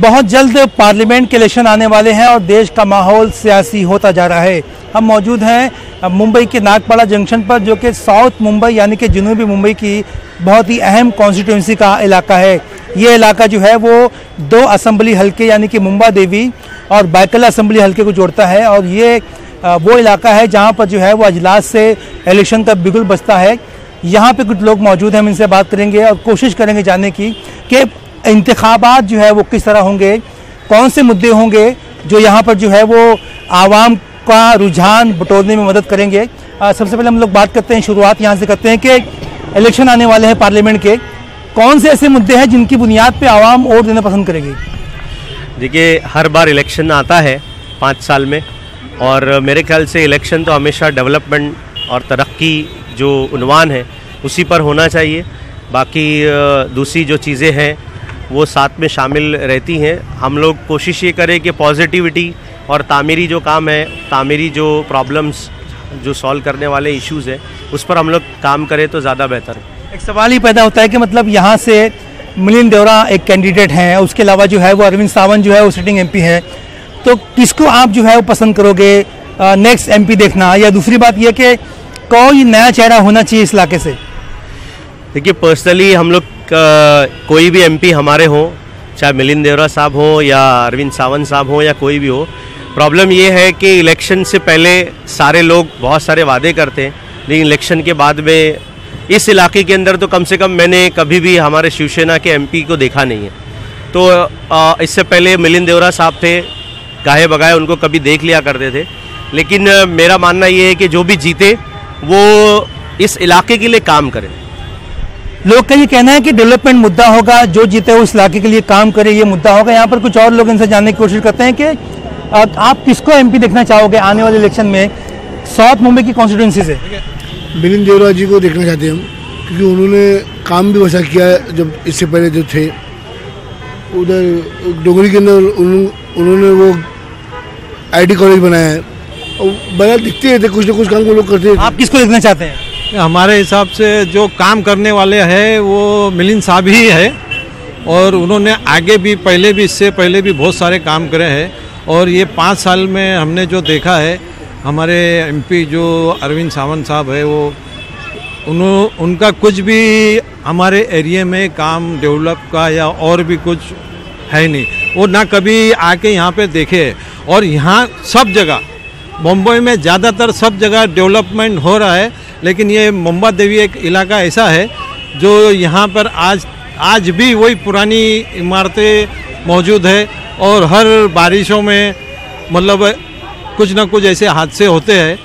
बहुत जल्द पार्लियामेंट के इलेक्शन आने वाले हैं और देश का माहौल सियासी होता जा रहा है। हम मौजूद हैं मुंबई के नागपाड़ा जंक्शन पर, जो कि साउथ मुंबई यानी कि जनूबी मुंबई की बहुत ही अहम कॉन्स्टिट्यूंसी का इलाका है। ये इलाका जो है वो 2 असेंबली हल्के यानी कि मुंबा देवी और बायकला असेंबली हल्के को जोड़ता है और ये वो इलाका है जहाँ पर जो है वो अजलास से इलेक्शन का बिगुल बजता है। यहाँ पे कुछ लोग मौजूद हैं, हम इनसे बात करेंगे और कोशिश करेंगे जानने की कि इंतखाबात जो है वो किस तरह होंगे, कौन से मुद्दे होंगे जो यहाँ पर जो है वो आवाम का रुझान बटोरने में मदद करेंगे। सबसे पहले हम लोग बात करते हैं, शुरुआत यहाँ से करते हैं कि इलेक्शन आने वाले हैं पार्लियामेंट के, कौन से ऐसे मुद्दे हैं जिनकी बुनियाद पे आवाम वोट देना पसंद करेगी? देखिए, हर बार इलेक्शन आता है 5 साल में और मेरे ख्याल से इलेक्शन तो हमेशा डेवलपमेंट और तरक्की जो उन्वान है उसी पर होना चाहिए। बाकी दूसरी जो चीज़ें हैं वो साथ में शामिल रहती हैं। हम लोग कोशिश ये करें कि पॉजिटिविटी और तामीरी जो काम है, तामीरी जो प्रॉब्लम्स जो सॉल्व करने वाले इश्यूज़ हैं उस पर हम लोग काम करें तो ज़्यादा बेहतर है। एक सवाल ही पैदा होता है कि मतलब यहाँ से मिलिंद देवरा एक कैंडिडेट हैं, उसके अलावा जो है वो अरविंद सावंत जो है वो सिटिंग एमपी है, तो किसको आप जो है वो पसंद करोगे नेक्स्ट एमपी देखना, या दूसरी बात यह कि कोई नया चेहरा होना चाहिए इस इलाके से? देखिए, पर्सनली हम लोग कोई भी एमपी हमारे हों, चाहे मिलिंद देवरा साहब हो या अरविंद सावंत साहब हो या कोई भी हो, प्रॉब्लम ये है कि इलेक्शन से पहले सारे लोग बहुत सारे वादे करते हैं, लेकिन इलेक्शन के बाद में इस इलाके के अंदर तो कम से कम मैंने कभी भी हमारे शिवसेना के एमपी को देखा नहीं है। तो इससे पहले मिलिंद देवरा साहब थे, गाहे बगाए उनको कभी देख लिया करते थे, लेकिन मेरा मानना ये है कि जो भी जीते वो इस इलाके के लिए काम करें। लोग का ये कहना है कि डेवलपमेंट मुद्दा होगा, जो जीते उस इलाके के लिए काम करे, ये मुद्दा होगा। यहाँ पर कुछ और लोग इनसे जानने की कोशिश करते हैं कि आप किसको एमपी देखना चाहोगे आने वाले इलेक्शन में साउथ मुंबई की कॉन्स्टिट्यूंसी से? मिलिंद देवरा जी को देखना चाहते हैं हम, क्योंकि उन्होंने काम भी वैसा किया है। जब इससे पहले जो थे उधर डोगरी के अंदर उन्होंने वो आईटी कॉलेज बनाया है और बड़ा दिखते थे, कुछ ना कुछ काम वो लोग करते हैं। आप किसको देखना चाहते हैं? हमारे हिसाब से जो काम करने वाले हैं वो मिलिंद साहब ही है और उन्होंने आगे भी इससे पहले भी बहुत सारे काम करे हैं और ये 5 साल में हमने जो देखा है, हमारे एमपी जो अरविंद सावंत साहब है वो उनका कुछ भी हमारे एरिया में काम डेवलप का या और भी कुछ है नहीं। वो ना कभी आके यहाँ पे देखे, और यहाँ सब जगह मुंबई में ज़्यादातर सब जगह डेवलपमेंट हो रहा है, लेकिन ये मुंबा देवी एक इलाका ऐसा है जो यहाँ पर आज भी वही पुरानी इमारतें मौजूद है और हर बारिशों में मतलब कुछ ना कुछ ऐसे हादसे होते हैं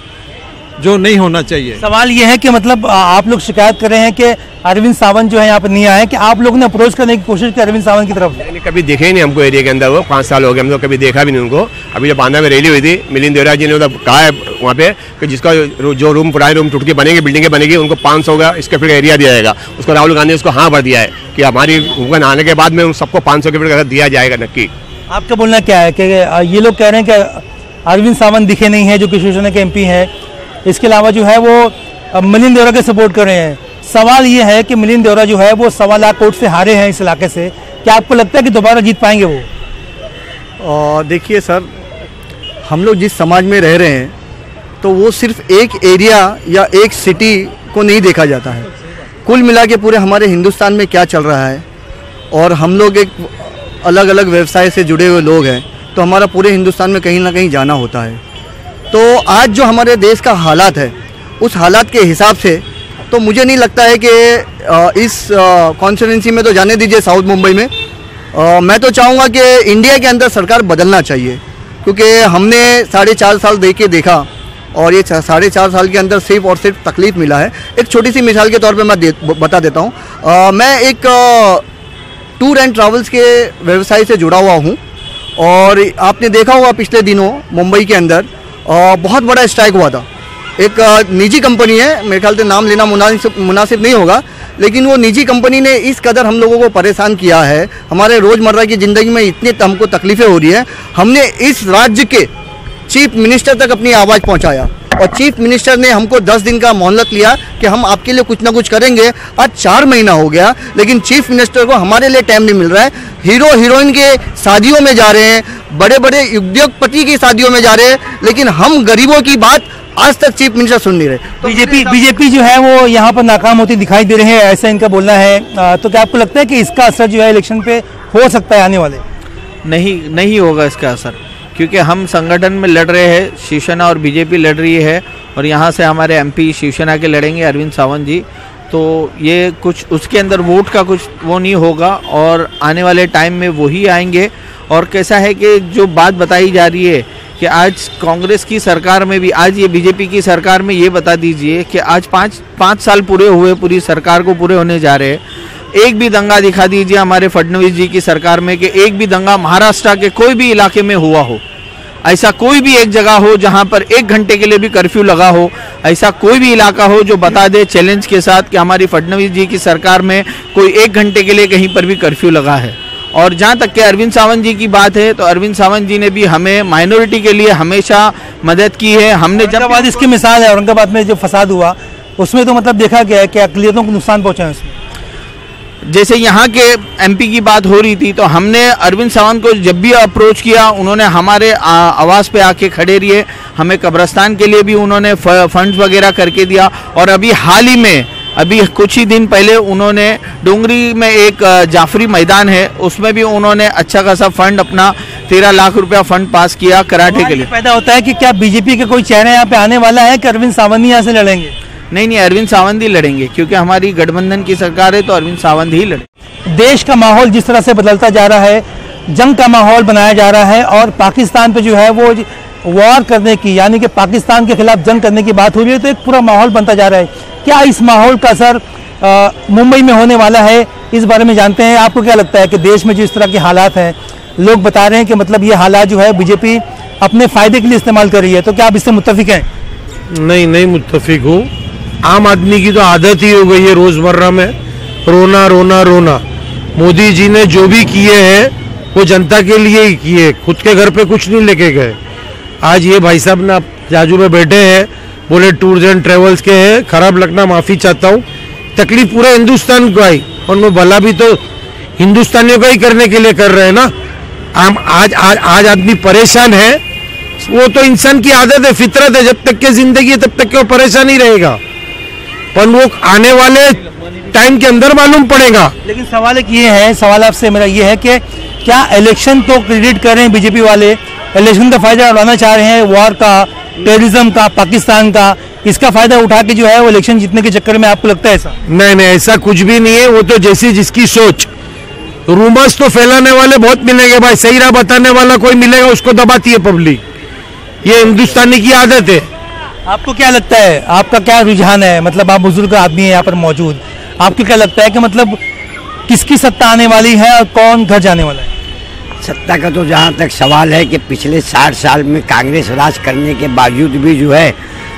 जो नहीं होना चाहिए। सवाल ये है कि मतलब आप लोग शिकायत कर रहे हैं कि अरविंद सावंत जो है यहाँ पर नहीं आए, कि आप लोगों ने अप्रोच करने की कोशिश की अरविंद सावंत की तरफ? नहीं, कभी देखे ही नहीं हमको एरिया के अंदर। वो 5 साल हो गए, हम लोग कभी देखा भी नहीं उनको। अभी जब बांदा में रैली हुई थी, मिलिंद देवरा जी ने मतलब कहा है वहाँ पे कि जिसका जो रूम पुराने रूम टूट के बनेंगे, बिल्डिंगें बनेगी, उनको 500 का स्क्वायर फीट का एरिया दिया जाएगा। उसको राहुल गांधी ने उसको हाँ भर दिया है कि हमारी हुकूमत आने के बाद में उन सबको 500 स्क्वायर फीट का दिया जाएगा नक्की। आपका बोलना क्या है कि ये लोग कह रहे हैं कि अरविंद सावंत दिखे नहीं है जो कि शिवसेना के एमपी है, इसके अलावा जो है वो मिलिंद देवरा के सपोर्ट कर रहे हैं। सवाल ये है कि मिलिंद देवरा जो है वो 1.25 लाख वोट से हारे हैं इस इलाके से, क्या आपको लगता है कि दोबारा जीत पाएंगे वो? देखिए सर, हम लोग जिस समाज में रह रहे हैं तो वो सिर्फ एक एरिया या एक सिटी को नहीं देखा जाता है, कुल मिला के पूरे हमारे हिंदुस्तान में क्या चल रहा है। और हम लोग एक अलग अलग व्यवसाय से जुड़े हुए लोग हैं, तो हमारा पूरे हिंदुस्तान में कहीं ना कहीं जाना होता है। तो आज जो हमारे देश का हालात है, उस हालात के हिसाब से तो मुझे नहीं लगता है कि इस कॉन्स्टिट्यूंसी में तो जाने दीजिए साउथ मुंबई में, मैं तो चाहूँगा कि इंडिया के अंदर सरकार बदलना चाहिए, क्योंकि हमने 4.5 साल देखा और ये 4.5 साल के अंदर सिर्फ और सिर्फ तकलीफ मिला है। एक छोटी सी मिसाल के तौर पे मैं बता देता हूँ। मैं एक टूर एंड ट्रैवल्स के व्यवसाय से जुड़ा हुआ हूँ और आपने देखा होगा पिछले दिनों मुंबई के अंदर बहुत बड़ा स्ट्राइक हुआ था। एक निजी कंपनी है, मेरे ख्याल से नाम लेना मुनासिब नहीं होगा, लेकिन वो निजी कंपनी ने इस कदर हम लोगों को परेशान किया है, हमारे रोज़मर्रा की ज़िंदगी में इतनी हमको तकलीफ़ें हो रही है। हमने इस राज्य के चीफ मिनिस्टर तक अपनी आवाज़ पहुंचाया और चीफ मिनिस्टर ने हमको 10 दिन का मोहलत लिया कि हम आपके लिए कुछ ना कुछ करेंगे। आज 4 महीना हो गया लेकिन चीफ मिनिस्टर को हमारे लिए टाइम नहीं मिल रहा है। हीरो हीरोइन के शादियों में जा रहे हैं, बड़े बड़े उद्योगपति की शादियों में जा रहे हैं, लेकिन हम गरीबों की बात आज तक चीफ मिनिस्टर सुन नहीं रहे। तो बीजेपी जो है वो यहाँ पर नाकाम होती दिखाई दे रहे हैं, ऐसा इनका बोलना है। तो क्या आपको लगता है कि इसका असर जो है इलेक्शन पे हो सकता है आने वाले? नहीं होगा इसका असर, क्योंकि हम संगठन में लड़ रहे हैं, शिवसेना और बीजेपी लड़ रही है और यहाँ से हमारे एमपी शिवसेना के लड़ेंगे अरविंद सावंत जी। तो ये कुछ उसके अंदर वोट का कुछ वो नहीं होगा और आने वाले टाइम में वही आएंगे। और कैसा है कि जो बात बताई जा रही है कि आज कांग्रेस की सरकार में भी, आज ये बीजेपी की सरकार में ये बता दीजिए कि आज पाँच साल पूरे हुए, पूरी सरकार को पूरे होने जा रहे हैं। एक भी दंगा दिखा दीजिए हमारे फडणवीस जी की सरकार में कि एक भी दंगा महाराष्ट्र के कोई भी इलाके में हुआ हो, ऐसा कोई भी एक जगह हो जहां पर 1 घंटे के लिए भी कर्फ्यू लगा हो, ऐसा कोई भी इलाका हो जो बता दे चैलेंज के साथ कि हमारी फडणवीस जी की सरकार में कोई 1 घंटे के लिए कहीं पर भी कर्फ्यू लगा है। और जहां तक कि अरविंद सावंत जी की बात है तो अरविंद सावंत जी ने भी हमें माइनॉरिटी के लिए हमेशा मदद की है। हमने औरंगाबाद इसकी मिसाल है, औरंगाबाद में जो फसाद हुआ उसमें तो मतलब देखा गया है कि अक़लियतों को नुकसान पहुंचा है उसमें। जैसे यहाँ के एमपी की बात हो रही थी तो हमने अरविंद सावंत को जब भी अप्रोच किया उन्होंने हमारे आवाज़ पे आके खड़े रहिए। हमें कब्रिस्तान के लिए भी उन्होंने फंड्स वगैरह करके दिया। और अभी हाल ही में, अभी कुछ ही दिन पहले उन्होंने डोंगरी में एक जाफरी मैदान है, उसमें भी उन्होंने अच्छा खासा फंड, अपना 13 लाख रुपया फंड पास किया कराटे के लिए। पैदा होता है कि क्या बीजेपी का कोई चेहरा यहाँ पे आने वाला है कि अरविंद सावंत यहाँ से लड़ेंगे? नहीं, अरविंद सावंत ही लड़ेंगे, क्योंकि हमारी गठबंधन की सरकार है तो अरविंद सावंत ही लड़ेंगे। देश का माहौल जिस तरह से बदलता जा रहा है, जंग का माहौल बनाया जा रहा है और पाकिस्तान पे जो है वो वॉर करने की, यानी कि पाकिस्तान के खिलाफ जंग करने की बात हो रही है, तो एक पूरा माहौल बनता जा रहा है। क्या इस माहौल का असर मुंबई में होने वाला है, इस बारे में जानते हैं। आपको क्या लगता है कि देश में जो इस तरह के हालात हैं, लोग बता रहे हैं कि मतलब ये हालात जो है बीजेपी अपने फायदे के लिए इस्तेमाल कर रही है, तो क्या आप इससे मुत्तफिक हैं? नहीं मुत्तफिक हूँ। आम आदमी की तो आदत ही हो गई है रोजमर्रा में रोना रोना रोना। मोदी जी ने जो भी किए हैं वो जनता के लिए ही किए, खुद के घर पे कुछ नहीं लेके गए। आज ये भाई साहब ना जाजू में बैठे हैं, बोले टूर्स एंड ट्रेवल्स के हैं, खराब लगना माफ़ी चाहता हूँ। तकलीफ पूरे हिंदुस्तान को आई और मैं भला भी तो हिंदुस्तानियों का ही करने के लिए कर रहे हैं ना। आज आदमी परेशान है, वो तो इंसान की आदत है, फितरत है। जब तक के जिंदगी है तब तक के वो परेशान ही रहेगा, पर वो आने वाले टाइम के अंदर मालूम पड़ेगा। लेकिन सवाल एक ये है, सवाल आपसे मेरा ये है कि क्या इलेक्शन तो क्रेडिट कर रहे हैं बीजेपी वाले, इलेक्शन का फायदा उठाना चाह रहे हैं, वॉर का, टेररिज्म का, पाकिस्तान का, इसका फायदा उठा के जो है वो इलेक्शन जीतने के चक्कर में, आपको लगता है ऐसा? नहीं, ऐसा कुछ भी नहीं है। वो तो जैसी जिसकी सोच, रूमर्स तो फैलाने वाले बहुत मिलेंगे भाई, सही राह बताने वाला कोई मिलेगा उसको दबाती है पब्लिक। ये हिंदुस्तानी की आदत है। आपको क्या लगता है, आपका क्या रुझान है? मतलब आप बुजुर्ग आदमी हैं यहाँ पर मौजूद, आपको क्या लगता है कि मतलब किसकी सत्ता आने वाली है और कौन घर जाने वाला है? सत्ता का तो जहाँ तक सवाल है कि पिछले 60 साल में कांग्रेस राज करने के बावजूद भी जो है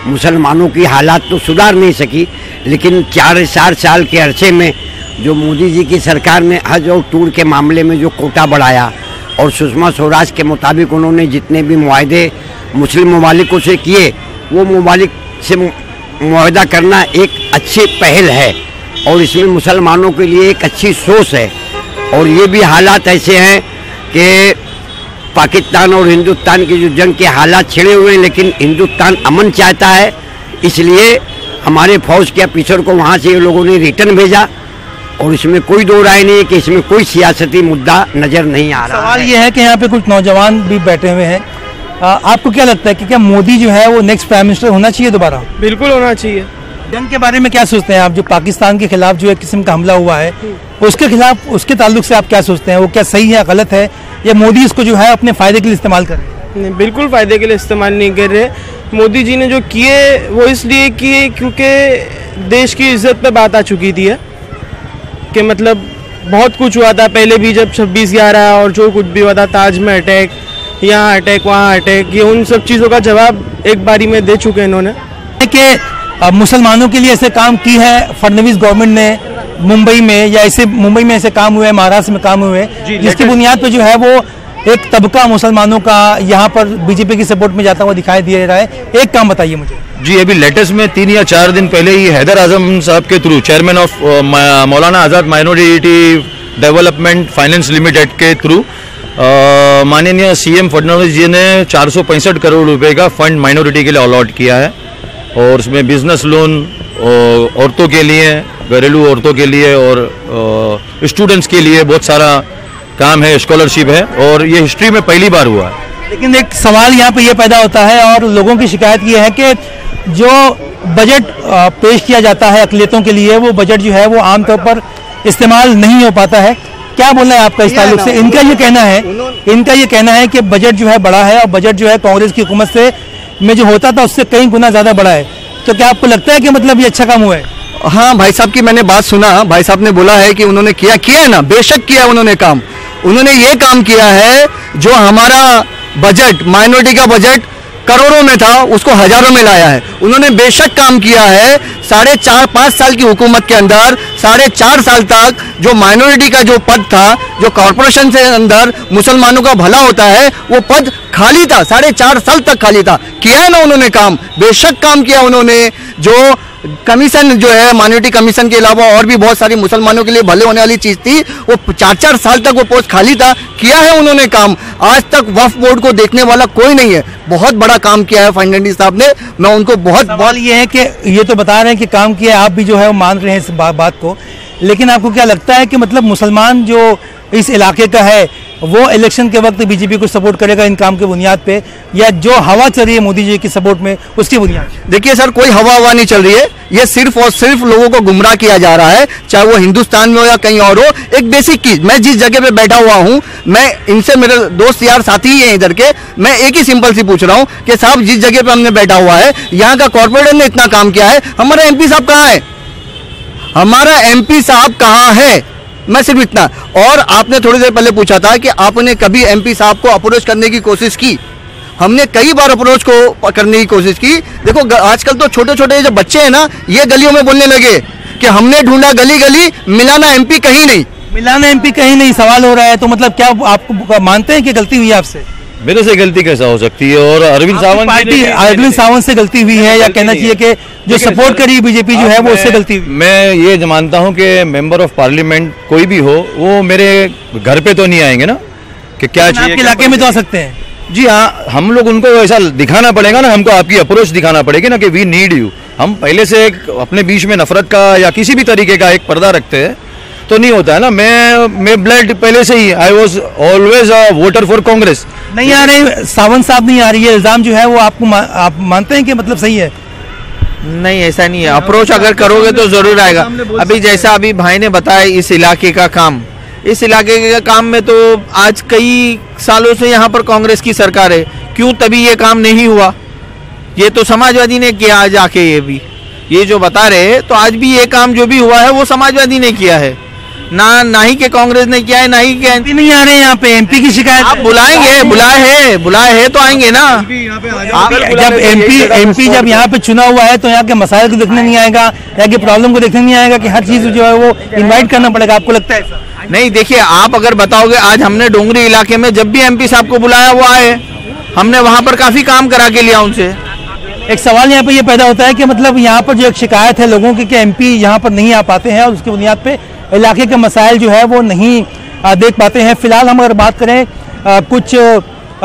मुसलमानों की हालात तो सुधार नहीं सकी, लेकिन 4 साल के अरसे में जो मोदी जी की सरकार ने हज और टूर के मामले में जो कोटा बढ़ाया और सुषमा स्वराज के मुताबिक उन्होंने जितने भी मुआहदे मुस्लिम ममालिकों से किए, वो ममालिक से मुआहदा करना एक अच्छी पहल है और इसमें मुसलमानों के लिए एक अच्छी सोच है। और ये भी हालात ऐसे हैं कि पाकिस्तान और हिंदुस्तान की जो जंग के हालात छिड़े हुए हैं, लेकिन हिंदुस्तान अमन चाहता है, इसलिए हमारे फौज के ऑफिसर को वहाँ से ये लोगों ने रिटर्न भेजा और इसमें कोई दो राय नहीं है कि इसमें कोई सियासती मुद्दा नज़र नहीं आ रहा। सवाल ये है कि यहाँ पे कुछ नौजवान भी बैठे हुए हैं, आपको क्या लगता है कि क्या मोदी जो है वो नेक्स्ट प्राइम मिनिस्टर होना चाहिए दोबारा? बिल्कुल होना चाहिए। जंग के बारे में क्या सोचते हैं आप, जो पाकिस्तान के खिलाफ जो एक किस्म का हमला हुआ है उसके खिलाफ, उसके ताल्लुक से आप क्या सोचते हैं, वो क्या सही है, गलत है, या मोदी इसको जो है अपने फायदे के लिए इस्तेमाल कर रहे हैं? बिल्कुल फायदे के लिए इस्तेमाल नहीं कर रहे। मोदी जी ने जो किए वो इसलिए किए क्योंकि देश की इज्जत पे बात आ चुकी थी कि मतलब बहुत कुछ हुआ था पहले भी, जब 26/11 और जो कुछ भी हुआ था, ताज में अटैक, यहाँ अटैक, वहाँ अटैक, ये उन सब चीज़ों का जवाब एक बारी में दे चुके हैं इन्होंने। कि मुसलमानों के लिए ऐसे काम की है फडणवीस गवर्नमेंट ने मुंबई में, या ऐसे मुंबई में ऐसे काम हुए, महाराष्ट्र में काम हुए, जिसकी बुनियाद पे जो है वो एक तबका मुसलमानों का यहाँ पर बीजेपी की सपोर्ट में जाता हुआ दिखाई दे रहा है। एक काम बताइए मुझे। जी, अभी लेटेस्ट में 3 या 4 दिन पहले ही हैदर आजम साहब के through, chairman of Maulana Azad minority development finance limited के थ्रू माननीय सीएम फडणवीस जी ने 465 करोड़ रुपए का फंड माइनॉरिटी के लिए अलॉट किया है, और उसमें बिजनेस लोन औरतों के लिए, घरेलू औरतों के लिए और स्टूडेंट्स के लिए बहुत सारा काम है, स्कॉलरशिप है, और ये हिस्ट्री में पहली बार हुआ है। लेकिन एक सवाल यहाँ पे ये पैदा होता है और लोगों की शिकायत ये है कि जो बजट पेश किया जाता है अक़लियतों के लिए, वो बजट जो है वो आमतौर पर इस्तेमाल नहीं हो पाता है। क्या बोलना है आपका इस ताल्लुक से? इनका ये कहना है कि बजट जो है बड़ा है और बजट जो है कांग्रेस की हुकूमत से में जो होता था उससे कई गुना ज़्यादा बड़ा है। तो क्या आपको लगता है कि मतलब ये अच्छा काम हुआ है? हाँ, भाई साहब की मैंने बात सुना, भाई साहब ने बोला है कि उन्होंने किया है ना, बेशक किया उन्होंने काम। उन्होंने ये काम किया है जो हमारा बजट, माइनॉरिटी का बजट करोड़ों में था, उसको हजारों में लाया है। उन्होंने बेशक काम किया है। 4.5-5 साल की हुकूमत के अंदर 4.5 साल तक जो माइनॉरिटी का जो पद था, जो कॉरपोरेशन से अंदर मुसलमानों का भला होता है, वो पद खाली था, 4.5 साल तक खाली था। किया है ना उन्होंने काम, बेशक काम किया उन्होंने। जो कमीशन जो है, माइनॉरिटी कमीशन के अलावा और भी बहुत सारी मुसलमानों के लिए भले होने वाली चीज थी, वो 4-4 साल तक वो पोस्ट खाली था। किया है उन्होंने काम। आज तक वक्फ बोर्ड को देखने वाला कोई नहीं है। बहुत बड़ा काम किया है फर्नांडिस साहब ने, मैं उनको बहुत ये है कि ये तो बता रहे हैं कि काम किया, आप भी जो है वो मान रहे हैं इस बात को, लेकिन आपको क्या लगता है कि मतलब मुसलमान जो इस इलाके का है वो इलेक्शन के वक्त बीजेपी को सपोर्ट करेगा इन काम के बुनियाद पे, या जो हवा चल रही है मोदी जी की सपोर्ट में उसकी बुनियाद? देखिए सर, कोई हवा नहीं चल रही है। ये सिर्फ और सिर्फ लोगों को गुमराह किया जा रहा है, चाहे वो हिंदुस्तान में हो या कहीं और हो। एक बेसिक चीज, मैं जिस जगह पे बैठा हुआ हूँ, मैं इनसे, मेरे दोस्त यार साथी ही हैं इधर के, मैं एक ही सिंपल सी पूछ रहा हूँ कि साहब जिस जगह पे हमने बैठा हुआ है, यहाँ का कॉर्पोरेटर ने इतना काम किया है, हमारा एमपी साहब कहाँ है? हमारा एमपी साहब कहाँ है? मैं सिर्फ इतना। और आपने थोड़ी देर पहले पूछा था कि आपने कभी एमपी साहब को अप्रोच करने की कोशिश की। हमने कई बार अप्रोच को करने की कोशिश की। देखो आजकल तो छोटे छोटे जो बच्चे हैं ना, ये गलियों में बोलने लगे कि हमने ढूंढा गली गली, मिला ना एमपी कहीं नहीं। मिला ना एमपी कहीं नहीं सवाल हो रहा है, तो मतलब क्या आप मानते हैं कि गलती हुई है आपसे? मेरे से गलती कैसा हो सकती है? और अरविंद सावंत से गलती हुई है, या कहना चाहिए कि जो सपोर्ट करी बीजेपी जो है वो उससे गलती हुई? मैं ये मानता हूँ कि मेंबर ऑफ पार्लियामेंट कोई भी हो, वो मेरे घर पे तो नहीं आएंगे ना कि क्या चाहिए। आपके इलाके में तो आ सकते हैं। जी हाँ, हम लोग उनको ऐसा दिखाना पड़ेगा ना, हमको आपकी अप्रोच दिखाना पड़ेगी ना कि वी नीड यू। हम पहले से अपने बीच में नफरत का या किसी भी तरीके का एक पर्दा रखते हैं तो नहीं होता है ना। मैं ब्लड पहले से ही, I was always a voter for Congress. नहीं आ रही सावंत साहब, नहीं आ रही है, इल्जाम जो है वो आपको आप मानते हैं कि मतलब सही है? नहीं, ऐसा नहीं है। अप्रोच अगर करोगे तो जरूर आएगा। अभी जैसा अभी भाई ने बताया, इस इलाके का काम, इस इलाके के काम में तो आज कई सालों से यहाँ पर कांग्रेस की सरकार है, क्यों तभी ये काम नहीं हुआ? ये तो समाजवादी ने किया आज आके। ये जो बता रहे हैं, तो आज भी ये काम जो भी हुआ है वो समाजवादी ने किया है, ना ही के कांग्रेस ने किया है, ना ही के एमपी नहीं आ रहे हैं यहाँ पे। एमपी की शिकायत आप बुलाए हैं तो आएंगे ना। जब एमपी जब यहाँ पे चुना हुआ है तो यहाँ के मसाइल को देखने नहीं आएगा, यहाँ की प्रॉब्लम को देखने नहीं आएगा कि हर चीज जो है वो इनवाइट करना पड़ेगा? आपको लगता है? नहीं, देखिए आप अगर बताओगे, आज हमने डोंगरी इलाके में जब भी एमपी साहब को बुलाया वो आए, हमने वहाँ पर काफी काम करा के लिया उनसे। एक सवाल यहाँ पे ये पैदा होता है कि मतलब यहाँ पर जो एक शिकायत है लोगों की कि एमपी यहाँ पर नहीं आ पाते हैं और उसकी बुनियाद पे इलाके के मसाइल जो है वो नहीं देख पाते हैं। फिलहाल हम अगर बात करें कुछ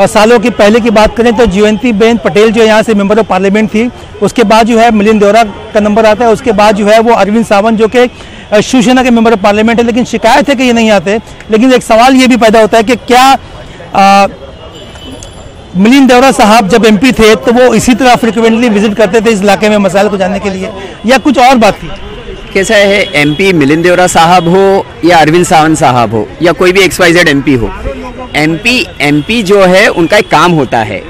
सालों के पहले की बात करें तो जयंती बेन पटेल जो यहाँ से मेंबर ऑफ पार्लियामेंट थी, उसके बाद जो है मिलिंद देवरा का नंबर आता है, उसके बाद जो है वो अरविंद सावंत जो कि शिवसेना के मेंबर ऑफ पार्लियामेंट है, लेकिन शिकायत है कि ये नहीं आते। लेकिन एक सवाल ये भी पैदा होता है कि क्या मिलिंद देवरा साहब जब एमपी थे तो वो इसी तरह फ्रिक्वेंटली विजिट करते थे इस इलाके में मसाइल को जानने के लिए, या कुछ और बात थी? कैसा है, एमपी मिलिंद देवरा साहब हो या अरविंद सावंत साहब हो या कोई भी XYZ एमपी हो, एमपी जो है उनका एक काम होता है।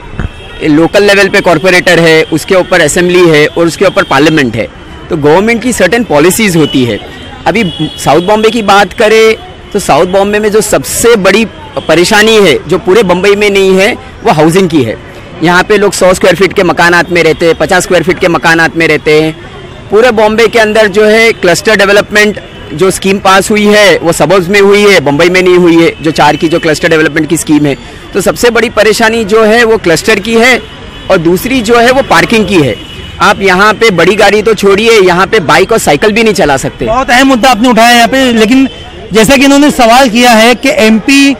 लोकल लेवल पे कॉर्पोरेटर है, उसके ऊपर असेंबली है और उसके ऊपर पार्लियामेंट है, तो गवर्नमेंट की सर्टेन पॉलिसीज होती है। अभी साउथ बॉम्बे की बात करें तो साउथ बॉम्बे में जो सबसे बड़ी परेशानी है जो पूरे बम्बई में नहीं है वो हाउसिंग की है। यहाँ पे लोग 100 स्क्वायर फीट के मकानात में रहते हैं, 50 स्क्वायर फीट के मकानात में रहते हैं। पूरे बॉम्बे के अंदर जो है क्लस्टर डेवलपमेंट जो स्कीम पास हुई है वो सबर्ब्स में हुई है, बम्बई में नहीं हुई है, जो 4 की जो क्लस्टर डेवलपमेंट की स्कीम है। तो सबसे बड़ी परेशानी जो है वो क्लस्टर की है और दूसरी जो है वो पार्किंग की है। आप यहाँ पे बड़ी गाड़ी तो छोड़िए, यहाँ पे बाइक और साइकिल भी नहीं चला सकते। बहुत अहम मुद्दा आपने उठाया यहाँ पे, लेकिन जैसा कि इन्होंने सवाल किया है कि एमपी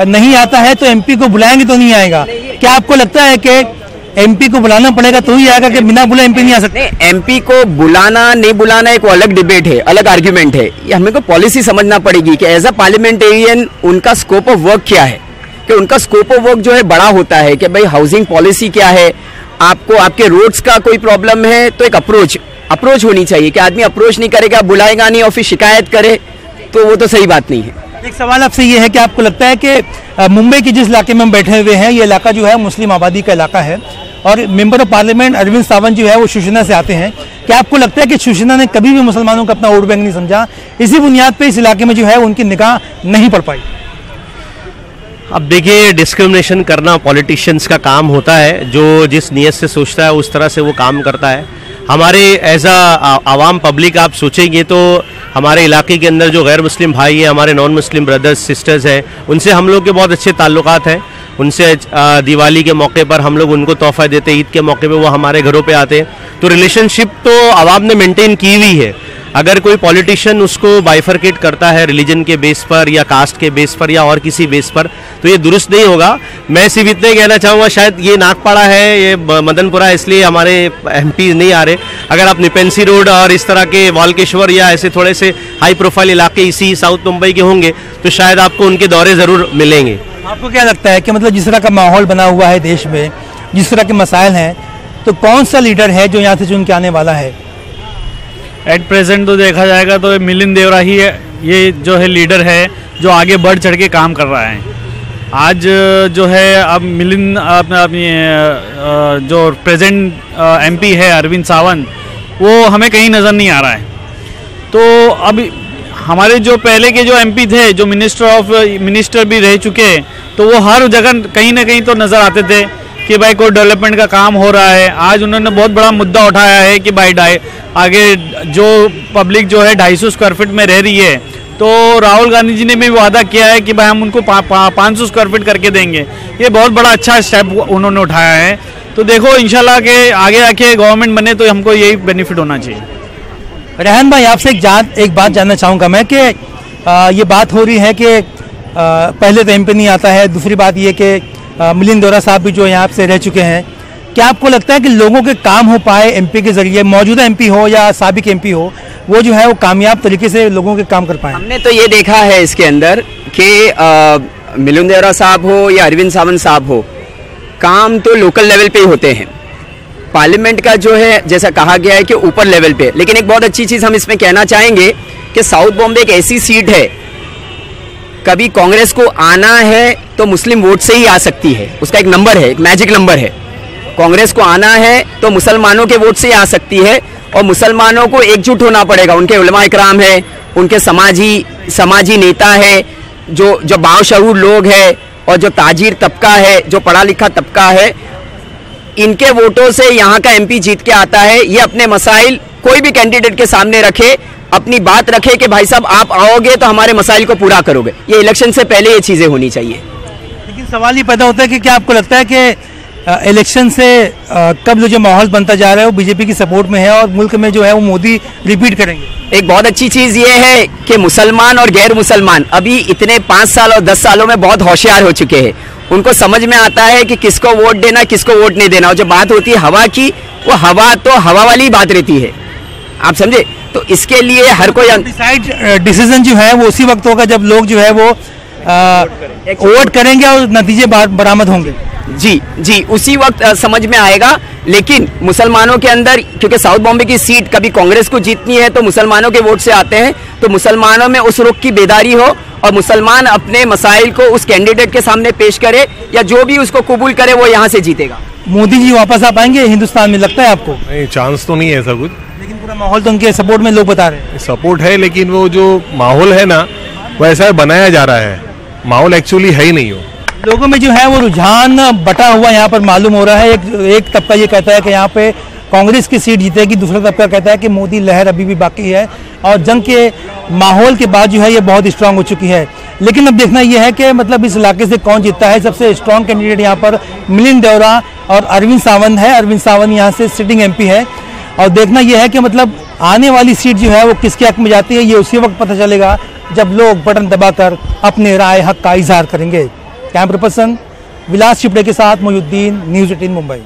नहीं आता है तो एमपी को बुलाएंगे तो नहीं आएगा, क्या आपको लगता है कि एमपी को बुलाना पड़ेगा तो ही आएगा कि बिना बुलाए एमपी नहीं आ सकते? एमपी को बुलाना नहीं बुलाना एक अलग डिबेट है, अलग आर्ग्यूमेंट है। ये हमें को पॉलिसी समझना पड़ेगी कि एज अ पार्लियामेंटेरियन उनका स्कोप ऑफ वर्क क्या है, कि उनका स्कोप ऑफ वर्क जो है बड़ा होता है कि भाई हाउसिंग पॉलिसी क्या है, आपको आपके रोड्स का कोई प्रॉब्लम है तो एक अप्रोच होनी चाहिए कि आदमी अप्रोच नहीं करेगा, बुलाएगा नहीं और फिर शिकायत करे तो वो तो सही बात नहीं है। एक सवाल आपसे ये है कि आपको लगता है कि मुंबई के जिस इलाके में हम बैठे हुए हैं ये इलाका जो है मुस्लिम आबादी का इलाका है और member of parliament Arvind Sawant जो है वो शिवसेना से आते हैं, क्या आपको लगता है कि शिवसेना ने कभी भी मुसलमानों को अपना वोट बैंक नहीं समझा, इसी बुनियाद पर इस इलाके में जो है उनकी निगाह नहीं पड़ पाई? अब देखिए, डिस्क्रिमिनेशन करना पॉलिटिशियंस का काम होता है, जो जिस नीयत से सोचता है उस तरह से वो काम करता है। हमारे एज आवाम पब्लिक आप सोचेंगे तो हमारे इलाके के अंदर जो गैर मुस्लिम भाई हैं, हमारे नॉन मुस्लिम ब्रदर्स सिस्टर्स हैं, उनसे हम लोग के बहुत अच्छे ताल्लुकात हैं। उनसे दिवाली के मौके पर हम लोग उनको तोहफा देते, ईद के मौके पे वो हमारे घरों पे आते हैं, तो रिलेशनशिप तो आवाम ने मेंटेन की हुई है। अगर कोई पॉलिटिशियन उसको बाइफरकेट करता है रिलीजन के बेस पर या कास्ट के बेस पर या और किसी बेस पर, तो ये दुरुस्त नहीं होगा। मैं सिर्फ इतने कहना चाहूँगा, शायद ये नागपाड़ा है, ये मदनपुरा, इसलिए हमारे एमपी नहीं आ रहे। अगर आप निपेंसी रोड और इस तरह के वालकेश्वर या ऐसे थोड़े से हाई प्रोफाइल इलाके इसी साउथ मुंबई के होंगे तो शायद आपको उनके दौरे ज़रूर मिलेंगे। आपको क्या लगता है कि मतलब जिस तरह का माहौल बना हुआ है देश में, जिस तरह के मसाइल हैं, तो कौन सा लीडर है जो यहाँ से चुन के आने वाला है? एट प्रेजेंट तो देखा जाएगा तो मिलिंद देवरा ही है, ये जो है लीडर है जो आगे बढ़ चढ़ के काम कर रहा है। आज जो है अब मिलिंद अपनी जो प्रेजेंट एमपी है अरविंद सावंत, वो हमें कहीं नज़र नहीं आ रहा है। तो अब हमारे जो पहले के जो एमपी थे, जो मिनिस्टर भी रह चुके, तो वो हर जगह कहीं ना कहीं तो नज़र आते थे कि भाई कोई डेवलपमेंट का काम हो रहा है। आज उन्होंने बहुत बड़ा मुद्दा उठाया है कि भाई आगे जो पब्लिक जो है 250 स्क्वायर फीट में रह रही है, तो राहुल गांधी जी ने भी वादा किया है कि भाई हम उनको 500 स्क्वायर फीट करके देंगे। ये बहुत बड़ा अच्छा स्टेप उन्होंने उठाया है। तो देखो इंशाल्लाह के आगे आके गवर्नमेंट बने तो हमको यही बेनिफिट होना चाहिए। रेहान भाई, आपसे एक बात जानना चाहूँगा मैं कि ये बात हो रही है कि पहले तो एमपी नहीं आता है, दूसरी बात ये कि मिलिंद देवरा साहब भी जो यहाँ से रह चुके हैं, क्या आपको लगता है कि लोगों के काम हो पाए एमपी के जरिए, मौजूदा एमपी हो या साबिक एमपी हो, वो जो है वो कामयाब तरीके से लोगों के काम कर पाए? हमने तो ये देखा है इसके अंदर कि मिलिंद देवरा साहब हो या अरविंद सावंत साहब हो, काम तो लोकल लेवल पे ही होते हैं। पार्लियामेंट का जो है जैसा कहा गया है कि ऊपर लेवल पे, लेकिन एक बहुत अच्छी चीज़ हम इसमें कहना चाहेंगे कि साउथ बॉम्बे एक ऐसी सीट है, कभी कांग्रेस को आना है तो मुस्लिम वोट से ही आ सकती है, उसका एक नंबर है, एक मैजिक नंबर है। कांग्रेस को आना है तो मुसलमानों के वोट से ही आ सकती है और मुसलमानों को एकजुट होना पड़ेगा। उनके उलमा इकराम है, उनके समाजी नेता है, जो बाशऊर लोग हैं और जो ताजिर तबका है, जो पढ़ा लिखा तबका है, इनके वोटों से यहाँ का एमपी जीत के आता है। ये अपने मसाइल कोई भी कैंडिडेट के सामने रखे, अपनी बात रखे कि भाई साहब आप आओगे तो हमारे मसाइल को पूरा करोगे। ये इलेक्शन से पहले ये चीज़ें होनी चाहिए। लेकिन सवाल ये पैदा होता है कि क्या आपको लगता है कि इलेक्शन से कब जो माहौल बनता जा रहा है वो बीजेपी की सपोर्ट में है और मुल्क में जो है वो मोदी रिपीट करेंगे? एक बहुत अच्छी चीज़ ये है कि मुसलमान और गैर मुसलमान अभी इतने 5 साल और 10 सालों में बहुत होशियार हो चुके हैं। उनको समझ में आता है कि किसको वोट देना, किसको वोट नहीं देना। और जो बात होती है हवा की, वो हवा तो हवा वाली बात रहती है, आप समझे। तो इसके लिए हर कोई डिसीजन जो है वो उसी वक्त होगा जब लोग जो है वो वोट करेंगे और नतीजे बरामद होंगे। जी उसी वक्त समझ में आएगा। लेकिन मुसलमानों के अंदर, क्योंकि साउथ बॉम्बे की सीट कभी कांग्रेस को जीतनी है तो मुसलमानों के वोट से आते हैं, तो मुसलमानों में उस रुख की बेदारी हो और मुसलमान अपने मसाइल को उस कैंडिडेट के सामने पेश करे या जो भी उसको कबूल करे वो यहाँ से जीतेगा। मोदी जी वापस आ पाएंगे हिंदुस्तान में, लगता है आपको? नहीं, चांस तो नहीं है ऐसा कुछ। लेकिन पूरा माहौल तो उनके सपोर्ट में लोग बता रहे हैं। सपोर्ट है, लेकिन वो जो माहौल है ना वो ऐसा बनाया जा रहा है, माहौल एक्चुअली है ही नहीं। हो लोगों में जो है वो रुझान बटा हुआ यहाँ पर मालूम हो रहा है। एक तबका ये कहता है कि यहाँ पे कांग्रेस की सीट जीतेगी, दूसरा तबका कहता है कि मोदी लहर अभी भी बाकी है और जंग के माहौल के बाद जो है ये बहुत स्ट्रांग हो चुकी है। लेकिन अब देखना यह है कि मतलब इस इलाके से कौन जीतता है। सबसे स्ट्रांग कैंडिडेट यहाँ पर मिलिंद देवरा और अरविंद सावंत है। अरविंद सावंत यहाँ से सिटिंग MP है और देखना यह है कि मतलब आने वाली सीट जो है वो किसके हक में जाती है, ये उसी वक्त पता चलेगा जब लोग बटन दबाकर अपने राय हक का इजहार करेंगे। कैमरा पर्सन विलास चिपड़े के साथ मोहिउद्दीन, न्यूज़ 18 मुंबई।